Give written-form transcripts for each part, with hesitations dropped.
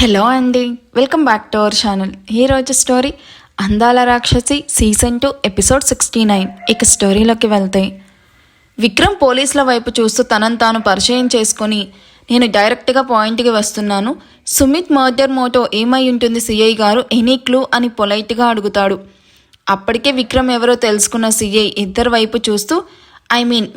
Hello అండి, welcome back to our channel. ఈరోజు story అందాల రాక్షసి సీజన్ 2 ఎపిసోడ్ 69. ఇక స్టోరీలోకి వెళ్తాయి. విక్రమ్ పోలీసుల వైపు చూస్తూ తనను తాను పరిచయం చేసుకొని, నేను డైరెక్ట్గా పాయింట్కి వస్తున్నాను. సుమిత్ మర్డర్ మోటో ఏమై ఉంటుంది సిఐ గారు, ఎనీ క్లూ అని పొలైట్గా అడుగుతాడు. అప్పటికే విక్రమ్ ఎవరో తెలుసుకున్న సిఐ ఇద్దరు వైపు చూస్తూ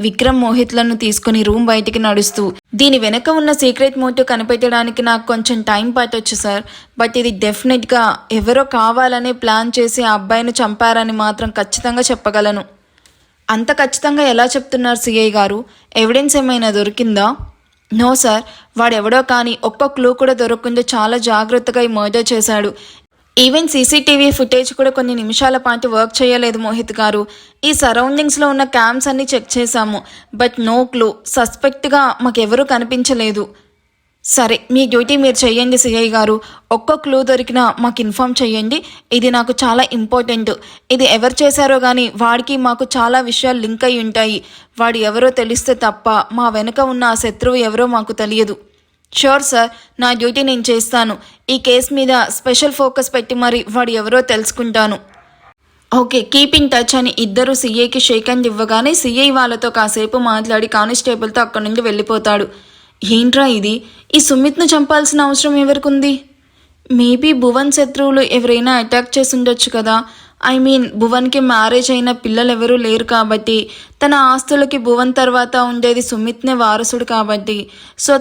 విక్రమ్ మోహిత్లను తీసుకుని రూమ్ బయటికి నడుస్తూ, దీని వెనక ఉన్న సీక్రెట్ మోటివ్ కనిపెట్టడానికి నాకు కొంచెం టైం పట్టొచ్చు సార్, బట్ ఇది డెఫినెట్గా ఎవరో కావాలనే ప్లాన్ చేసి ఆ అబ్బాయిని చంపారని మాత్రం ఖచ్చితంగా చెప్పగలను. అంత ఖచ్చితంగా ఎలా చెప్తున్నారు సిఐ గారు? ఎవిడెన్స్ ఏమైనా దొరికిందా? నో సార్, వాడెవడో కానీ ఒక్క క్లూ కూడా దొరకకుండా చాలా జాగ్రత్తగా ఈ మర్డర్ చేశాడు. ఈవెన్ సీసీటీవీ ఫుటేజ్ కూడా కొన్ని నిమిషాల పాటు వర్క్ చేయలేదు మోహిత్ గారు. ఈ సరౌండింగ్స్లో ఉన్న క్యామ్స్ అన్ని చెక్ చేశాము, బట్ నో క్లూ. సస్పెక్ట్గా మాకెవరూ కనిపించలేదు. సరే, మీ డ్యూటీ మీరు చెయ్యండి సిఐ గారు. ఒక్క క్లూ దొరికినా మాకు ఇన్ఫామ్ చెయ్యండి. ఇది నాకు చాలా ఇంపార్టెంట్. ఇది ఎవరు చేశారో కానీ వాడికి మాకు చాలా విషయాలు లింక్ అయి ఉంటాయి. వాడు ఎవరో తెలిస్తే తప్ప మా వెనుక ఉన్న ఆ శత్రువు ఎవరో మాకు తెలియదు. షూర్ సార్, నా డ్యూటీ నేను చేస్తాను. ఈ కేసు మీద స్పెషల్ ఫోకస్ పెట్టి మరి వాడు ఎవరో తెలుసుకుంటాను. ఓకే, కీప్ ఇన్ టచ్ అని ఇద్దరు సీఐకి షేక్ హ్యాండ్ ఇవ్వగానే సీఐ వాళ్ళతో కాసేపు మాట్లాడి కానిస్టేబుల్తో అక్కడి నుండి వెళ్ళిపోతాడు. ఏంట్రా ఇది? ఈ సుమిత్ను చంపాల్సిన అవసరం ఎవరికుంది? మేబీ భువన్ శత్రువులు ఎవరైనా అటాక్ చేసి ఉండొచ్చు కదా. భువన్కి మ్యారేజ్ అయిన పిల్లలు ఎవరూ లేరు కాబట్టి, తన ఆస్తులకి భువన్ తర్వాత ఉండేది సుమిత్నే వారసుడు కాబట్టి, సో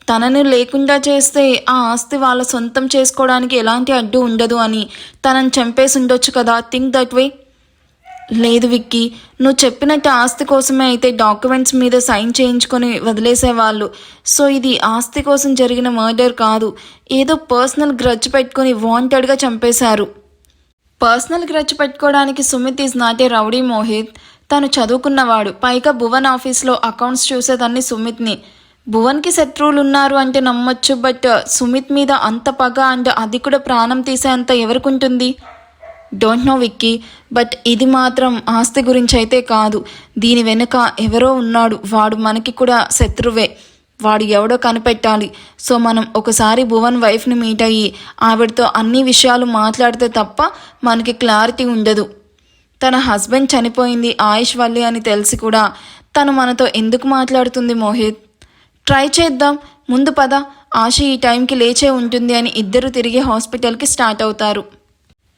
తనను లేకుండా చేస్తే ఆ ఆస్తి వాళ్ళ సొంతం చేసుకోవడానికి ఎలాంటి అడ్డు ఉండదు అని తనని చంపేసి ఉండొచ్చు కదా. Think that way. లేదు విక్కీ, నువ్వు చెప్పినట్టు ఆస్తి కోసమే అయితే డాక్యుమెంట్స్ మీద సైన్ చేయించుకొని వదిలేసేవాళ్ళు. సో ఇది ఆస్తి కోసం జరిగిన మర్డర్ కాదు. ఏదో పర్సనల్ గ్రడ్జ్ పెట్టుకొని వాంటెడ్గా చంపేశారు. పర్సనల్ గ్రడ్జ్ పెట్టుకోవడానికి Sumit is not a rowdy Mohit. తను చదువుకున్నవాడు. పైగా భువన్ ఆఫీస్లో అకౌంట్స్ చూసేదాన్ని సుమిత్ని. భువన్కి శత్రువులు ఉన్నారు అంటే నమ్మొచ్చు, బట్ సుమిత్ మీద అంత పగ అండ్ అది కూడా ప్రాణం తీసే అంత ఎవరికుంటుంది? డోంట్ నో విక్కీ, బట్ ఇది మాత్రం ఆస్తి గురించి అయితే కాదు. దీని వెనుక ఎవరో ఉన్నాడు. వాడు మనకి కూడా శత్రువే. వాడు ఎవడో కనిపెట్టాలి. సో మనం ఒకసారి భువన్ వైఫ్ని మీట్ అయ్యి ఆవిడతో అన్ని విషయాలు మాట్లాడితే తప్ప మనకి క్లారిటీ ఉండదు. తన హస్బెండ్ చనిపోయింది ఆయుష్ వల్లి అని తెలిసి కూడా తను మనతో ఎందుకు మాట్లాడుతుంది మోహిత్? ట్రై చేద్దాం, ముందు పద. ఆశ ఈ టైంకి లేచే ఉంటుంది అని ఇద్దరు తిరిగి హాస్పిటల్కి స్టార్ట్ అవుతారు.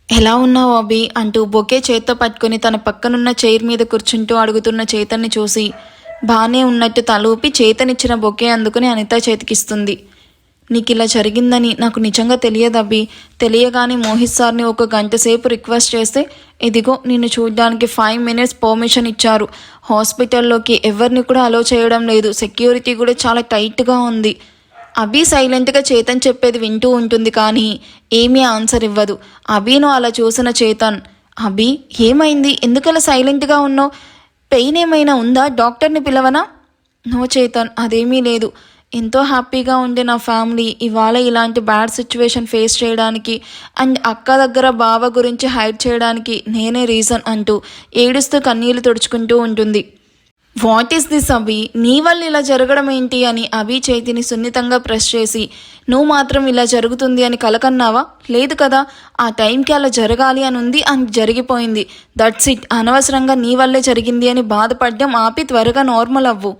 ఎలా ఉన్నావు అభి అంటూ బొకే చేత్తో పట్టుకుని తన పక్కనున్న చైర్ మీద కూర్చుంటూ అడుగుతున్న చేతన్ని చూసి బాగానే ఉన్నట్టు తలూపి చేతనిచ్చిన బొకే అందుకుని అనిత చేతికిస్తుంది. నీకు ఇలా జరిగిందని నాకు నిజంగా తెలియదు అభి. తెలియగానే మోహిత్ సార్ని ఒక గంట సేపు రిక్వెస్ట్ చేస్తే ఇదిగో నిన్ను చూడడానికి 5 minutes పర్మిషన్ ఇచ్చారు. హాస్పిటల్లోకి ఎవరిని కూడా అలో చేయడం లేదు. సెక్యూరిటీ కూడా చాలా టైట్గా ఉంది. అభి సైలెంట్గా చేతన్ చెప్పేది వింటూ ఉంటుంది, కానీ ఏమీ ఆన్సర్ ఇవ్వదు. అభిను అలా చూసిన చేతన్, అభి ఏమైంది? ఎందుకలా సైలెంట్గా ఉన్నావు? పెయిన్ ఏమైనా ఉందా? డాక్టర్ని పిలవనా? నో చేతన్, అదేమీ లేదు. ఎంతో హ్యాపీగా ఉండే నా ఫ్యామిలీ ఇవాళ ఇలాంటి బ్యాడ్ సిచ్యువేషన్ ఫేస్ చేయడానికి అండ్ అక్క దగ్గర బావ గురించి హైడ్ చేయడానికి నేనే రీజన్ అంటూ ఏడుస్తూ కన్నీళ్లు తుడుచుకుంటూ ఉంటుంది. వాట్ ఈస్ దిస్ అభి? నీ వల్ల ఇలా జరగడం ఏంటి అని అభి చేతిని సున్నితంగా ప్రెస్ చేసి, నువ్వు మాత్రం ఇలా జరుగుతుంది అని కలకన్నావా? లేదు కదా. ఆ టైంకి అలా జరగాలి అని ఉంది, అని జరిగిపోయింది. That's it. అనవసరంగా నీ వల్లే జరిగింది అని బాధపడ్డం ఆపి త్వరగా నార్మల్ అవ్వు.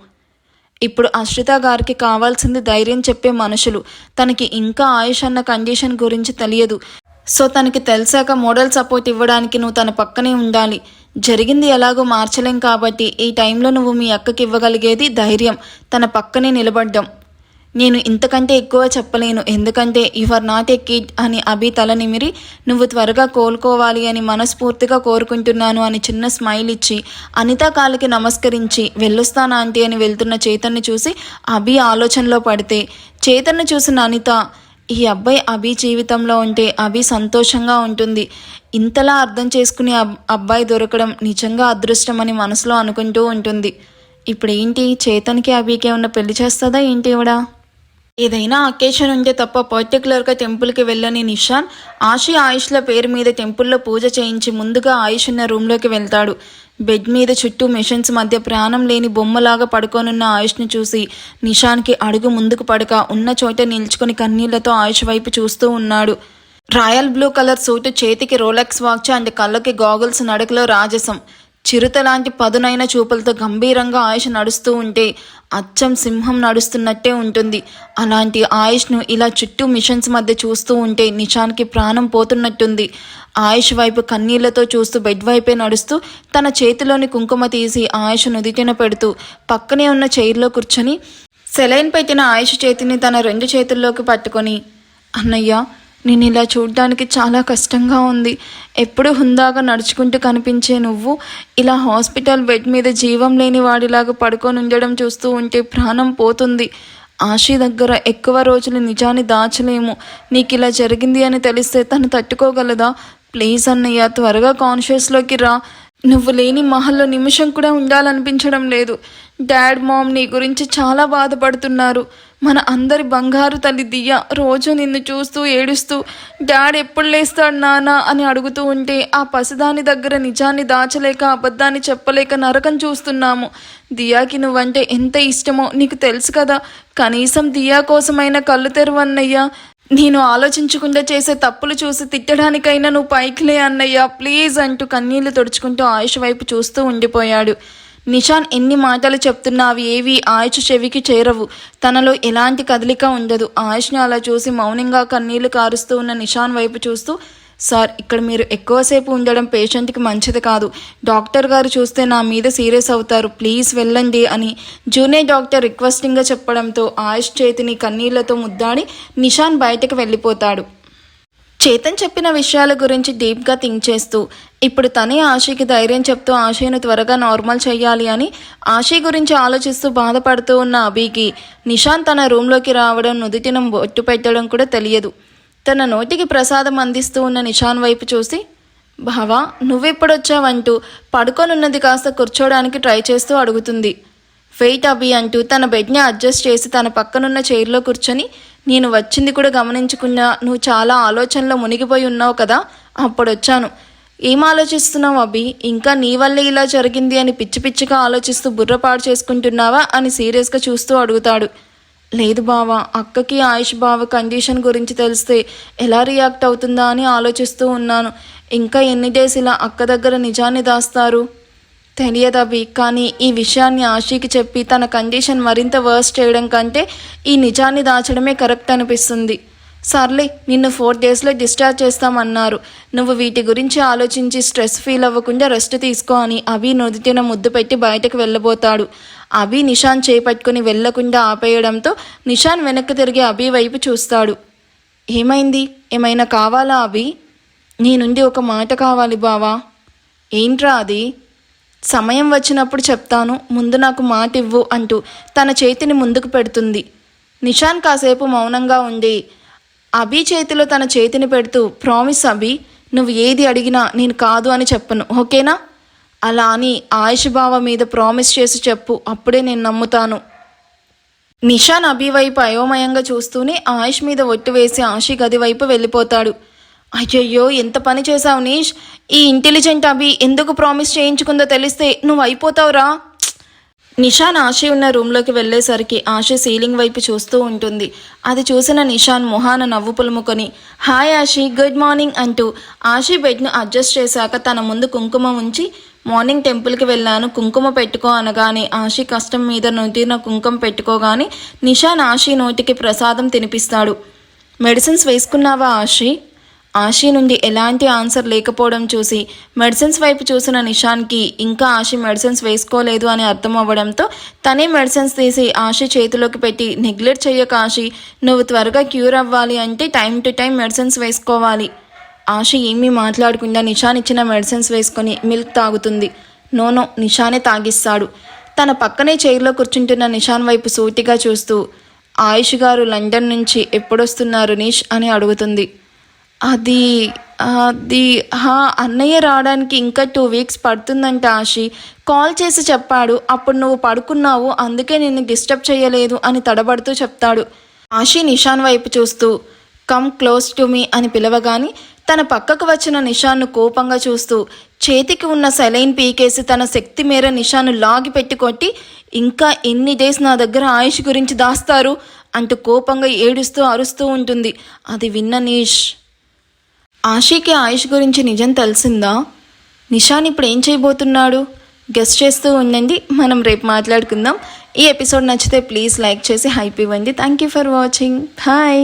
ఇప్పుడు అశ్రిత గారికి కావాల్సింది ధైర్యం చెప్పే మనుషులు. తనకి ఇంకా ఆయుష్ అన్న కండిషన్ గురించి తెలియదు. సో తనకి తెలిసాక మోడల్ సపోర్ట్ ఇవ్వడానికి నువ్వు తన పక్కనే ఉండాలి. జరిగింది ఎలాగో మార్చలేం కాబట్టి ఈ టైంలో నువ్వు మీ అక్కకి ఇవ్వగలిగేది ధైర్యం, తన పక్కనే నిలబడ్డం. నేను ఇంతకంటే ఎక్కువ చెప్పలేను, ఎందుకంటే you are not a kid అని అభి తల నిమిరి, నువ్వు త్వరగా కోలుకోవాలి అని మనస్ఫూర్తిగా కోరుకుంటున్నాను అని చిన్న స్మైల్ ఇచ్చి అనిత కాలికి నమస్కరించి వెళ్ళొస్తానా ఆంటీ అని వెళ్తున్న చేతన్ని చూసి అభి ఆలోచనలో పడితే, చేతన్ని చూసిన అనిత, ఈ అబ్బాయి అభి జీవితంలో ఉంటే అభి సంతోషంగా ఉంటుంది. ఇంతలా అర్థం చేసుకునే అబ్బాయి దొరకడం నిజంగా అదృష్టం అని మనసులో అనుకుంటూ ఉంటుంది. ఇప్పుడు ఏంటి, చేతన్కి అభికే ఉన్న పెళ్లి చేస్తుందా ఏంటి ఇవిడ? ఏదైనా అకేషన్ ఉంటే తప్ప పర్టికులర్గా టెంపుల్కి వెళ్ళని నిషాన్ ఆయుష్ల పేరు మీద టెంపుల్లో పూజ చేయించి ముందుగా ఆయుష్ ఉన్న రూమ్లోకి వెళ్తాడు. బెడ్ మీద చుట్టూ మెషిన్స్ మధ్య ప్రాణం లేని బొమ్మలాగా పడుకోనున్న ఆయుష్ని చూసి నిషాన్కి అడుగు ముందుకు పడక ఉన్న చోట నిల్చుకొని కన్నీళ్లతో ఆయుష్ వైపు చూస్తూ ఉన్నాడు. రాయల్ బ్లూ కలర్ సూటు, చేతికి రోలెక్స్ వాచ్ అండ్ కళ్ళకి గాగుల్స్, నడకలో రాజసం. చిరుత లాంటి పదునైన చూపులతో గంభీరంగా ఆయుష్ నడుస్తూ ఉంటే అచ్చం సింహం నడుస్తున్నట్టే ఉంటుంది. అలాంటి ఆయుష్ను ఇలా చుట్టూ మిషన్స్ మధ్య చూస్తూ ఉంటే నిషాన్కి ప్రాణం పోతున్నట్టుంది. ఆయుష్ వైపు కన్నీళ్లతో చూస్తూ బెడ్ వైపే నడుస్తూ తన చేతిలోని కుంకుమ తీసి ఆయుష్ నుదిటిన పెడుతూ పక్కనే ఉన్న చైర్లో కూర్చొని సెలైన్ పెట్టిన ఆయుష్ చేతిని తన 2 చేతుల్లోకి పట్టుకొని, అన్నయ్య, నేను ఇలా చూడ్డానికి చాలా కష్టంగా ఉంది. ఎప్పుడు హుందాగా నడుచుకుంటూ కనిపించే నువ్వు ఇలా హాస్పిటల్ బెడ్ మీద జీవం లేని వాడిలాగా పడుకొని ఉండడం చూస్తూ ఉంటే ప్రాణం పోతుంది. ఆశీ దగ్గర ఎక్కువ రోజులు నిజాన్ని దాచలేము. నీకు ఇలా జరిగింది అని తెలిస్తే తను తట్టుకోగలదా? ప్లీజ్ అన్నయ్య, త్వరగా కాన్షియస్లోకి రా. నువ్వు లేని మహల్లో నిమిషం కూడా ఉండాలనిపించడం లేదు. డాడ్, మామ్ నీ గురించి చాలా బాధపడుతున్నారు. మన అందరి బంగారు తల్లి దియ్య రోజు నిన్ను చూస్తూ ఏడుస్తూ డాడ్ ఎప్పుడు లేస్తాడు నాన్న అని అడుగుతూ ఉంటే ఆ పసిదాని దగ్గర నిజాన్ని దాచలేక అబద్ధాన్ని చెప్పలేక నరకం చూస్తున్నాము. దియాకి నువ్వంటే ఎంత ఇష్టమో నీకు తెలుసు కదా. కనీసం దియా కోసమైనా కళ్ళు తెరువన్నయ్యా. నేను ఆలోచించకుండా చేసే తప్పులు చూసి తిట్టడానికైనా నువ్వు పైకిలే అన్నయ్య, ప్లీజ్ అంటూ కన్నీళ్లు తుడుచుకుంటూ ఆయుష్ వైపు చూస్తూ ఉండిపోయాడు. నిషాన్ ఎన్ని మాటలు చెప్తున్నా అవి ఏవి ఆయుష్ చెవికి చేరవు. తనలో ఎలాంటి కదలిక ఉండదు. ఆయుష్ని అలా చూసి మౌనంగా కన్నీళ్లు కారుస్తూ ఉన్న నిషాన్ వైపు చూస్తూ, సార్, ఇక్కడ మీరు ఎక్కువసేపు ఉండడం పేషెంట్కి మంచిది కాదు. డాక్టర్ గారు చూస్తే నా మీద సీరియస్ అవుతారు. ప్లీజ్ వెళ్ళండి అని జూనియర్ డాక్టర్ రిక్వెస్టింగ్గా చెప్పడంతో ఆయుష్ చేతిని కన్నీళ్లతో ముద్దాడి నిషాన్ బయటకు వెళ్ళిపోతాడు. చేతన్ చెప్పిన విషయాల గురించి డీప్గా థింక్ చేస్తూ ఇప్పుడు తనే ఆశీకి ధైర్యం చెప్తూ ఆశీను త్వరగా నార్మల్ చెయ్యాలి అని ఆశీ గురించి ఆలోచిస్తూ బాధపడుతూ ఉన్న అభికి నిషాన్ తన రూమ్లోకి రావడం, నుదిటిన బొట్టు పెట్టడం కూడా తెలియదు. తన నోటికి ప్రసాదం అందిస్తూ ఉన్న నిషాన్ వైపు చూసి, బావా నువ్వెప్పుడొచ్చావంటూ పడుకొనున్నది కాస్త కూర్చోడానికి ట్రై చేస్తూ అడుగుతుంది. వెయిట్ అభి అంటూ తన బెడ్ని అడ్జస్ట్ చేసి తన పక్కనున్న చైర్లో కూర్చొని, నేను వచ్చింది కూడా గమనించకుండా నువ్వు చాలా ఆలోచనలో మునిగిపోయి ఉన్నావు కదా, అప్పుడొచ్చాను. ఏం ఆలోచిస్తున్నావు అభి? ఇంకా నీ వల్లే ఇలా జరిగింది అని పిచ్చి పిచ్చిగా ఆలోచిస్తూ బుర్రపాడు చేసుకుంటున్నావా అని సీరియస్గా చూస్తూ అడుగుతాడు. లేదు బావా, అక్కకి ఆయుష్ బావ కండిషన్ గురించి తెలిస్తే ఎలా రియాక్ట్ అవుతుందా అని ఆలోచిస్తూ ఉన్నాను. ఇంకా ఎన్ని డేస్ ఇలా అక్క దగ్గర నిజాన్ని దాస్తారు? తెలియదవి, కానీ ఈ విషయాన్ని ఆశీకి చెప్పి తన కండిషన్ మరింత వర్స్ చేయడం కంటే ఈ నిజాన్ని దాచడమే కరెక్ట్ అనిపిస్తుంది. సర్లే, నిన్ను 4 డేస్లో డిశ్చార్జ్ చేస్తామన్నారు. నువ్వు వీటి గురించి ఆలోచించి స్ట్రెస్ ఫీల్ అవ్వకుండా రెస్ట్ తీసుకో అని అభి నుదిటిన ముద్దు పెట్టి బయటకు వెళ్ళబోతాడు. అభి నిషాన్ చేపట్టుకుని వెళ్లకుండా ఆపేయడంతో నిషాన్ వెనక్కి తిరిగి అభి వైపు చూస్తాడు. ఏమైంది? ఏమైనా కావాలా అభి? నీ నుండి ఒక మాట కావాలి బావా. ఏంట్రా అది? సమయం వచ్చినప్పుడు చెప్తాను, ముందు నాకు మాట ఇవ్వు అంటూ తన చేతిని ముందుకు పెడుతుంది. నిషాన్ కాసేపు మౌనంగా ఉండి అభి చేతిలో తన చేతిని పెడుతూ, ప్రామిస్ అభి, నువ్వు ఏది అడిగినా నేను కాదు అని చెప్పను, ఓకేనా? అలా అని ఆయుష్ బావ మీద ప్రామిస్ చేసి చెప్పు, అప్పుడే నేను నమ్ముతాను. నిషాన్ అభి వైపు అయోమయంగా చూస్తూనే ఆయుష్ మీద ఒట్టు వేసి ఆశీ గది వైపు వెళ్ళిపోతాడు. అయ్యయ్యో, ఎంత పని చేశావు నీష్. ఈ ఇంటెలిజెంట్ అభి ఎందుకు ప్రామిస్ చేయించుకుందో తెలిస్తే నువ్వు అయిపోతావురా. నిషాన్ ఆశీ ఉన్న రూమ్లోకి వెళ్ళేసరికి ఆశీ సీలింగ్ వైపు చూస్తూ ఉంటుంది. అది చూసిన నిషాన్ మొహాన నవ్వు పులుముకొని, హాయ్ ఆశీ, గుడ్ మార్నింగ్ అంటూ ఆశీ బెడ్ను అడ్జస్ట్ చేశాక తన ముందు కుంకుమ ఉంచి, మార్నింగ్ టెంపుల్కి వెళ్ళాను, కుంకుమ పెట్టుకో అనగానే ఆశీ కష్టం మీద నుదిన కుంకుమ పెట్టుకోగానే నిషాన్ ఆశీ నోటికి ప్రసాదం తినిపిస్తాడు. మెడిసిన్స్ వేసుకున్నావా ఆశీ? ఆశీ నుండి ఎలాంటి ఆన్సర్ లేకపోవడం చూసి మెడిసిన్స్ వైపు చూసిన నిషాన్కి ఇంకా ఆశీ మెడిసిన్స్ వేసుకోలేదు అని అర్థం అవ్వడంతో తనే మెడిసిన్స్ తీసి ఆశీ చేతిలోకి పెట్టి, నెగ్లెక్ట్ చెయ్యక ఆశీ, నువ్వు త్వరగా క్యూర్ అవ్వాలి అంటే టైం టు టైం మెడిసిన్స్ వేసుకోవాలి. ఆశీ ఏమీ మాట్లాడకుండా నిషాన్ ఇచ్చిన మెడిసిన్స్ వేసుకొని మిల్క్ తాగుతుంది. నోనో, నిషానే తాగిస్తాడు. తన పక్కనే చైర్లో కూర్చుంటున్న నిషాన్ వైపు సూటిగా చూస్తూ, ఆయుష్ గారు లండన్ నుంచి ఎప్పుడొస్తున్నారు నీష్ అని అడుగుతుంది. అది అన్నయ్య రావడానికి ఇంకా 2 వీక్స్ పడుతుందంట ఆశీ. కాల్ చేసి చెప్పాడు, అప్పుడు నువ్వు పడుకున్నావు, అందుకే నిన్ను డిస్టర్బ్ చేయలేదు అని తడబడుతూ చెప్తాడు. ఆశీ నిషాన్ వైపు చూస్తూ, కమ్ క్లోజ్ టు మీ అని పిలవగాని తన పక్కకు వచ్చిన నిషాన్ను కోపంగా చూస్తూ చేతికి ఉన్న సెలైన్ పీకేసి తన శక్తి మేర నిషాను లాగి పెట్టుకొట్టి ఇంకా ఎన్ని డేస్ నా దగ్గర ఆయుష్ గురించి దాస్తారు అంటూ కోపంగా ఏడుస్తూ అరుస్తూ ఉంటుంది. అది విన్న నీష్, ఆషీకి ఆయుష్ గురించి నిజం తెలిసిందా? నిషాన్ ఇప్పుడు ఏం చేయబోతున్నాడు? గెస్ట్ చేస్తూ ఉండండి, మనం రేపు మాట్లాడుకుందాం. ఈ ఎపిసోడ్ నచ్చితే ప్లీజ్ లైక్ చేసి హైప్ ఇవ్వండి. Thank you for watching. Bye.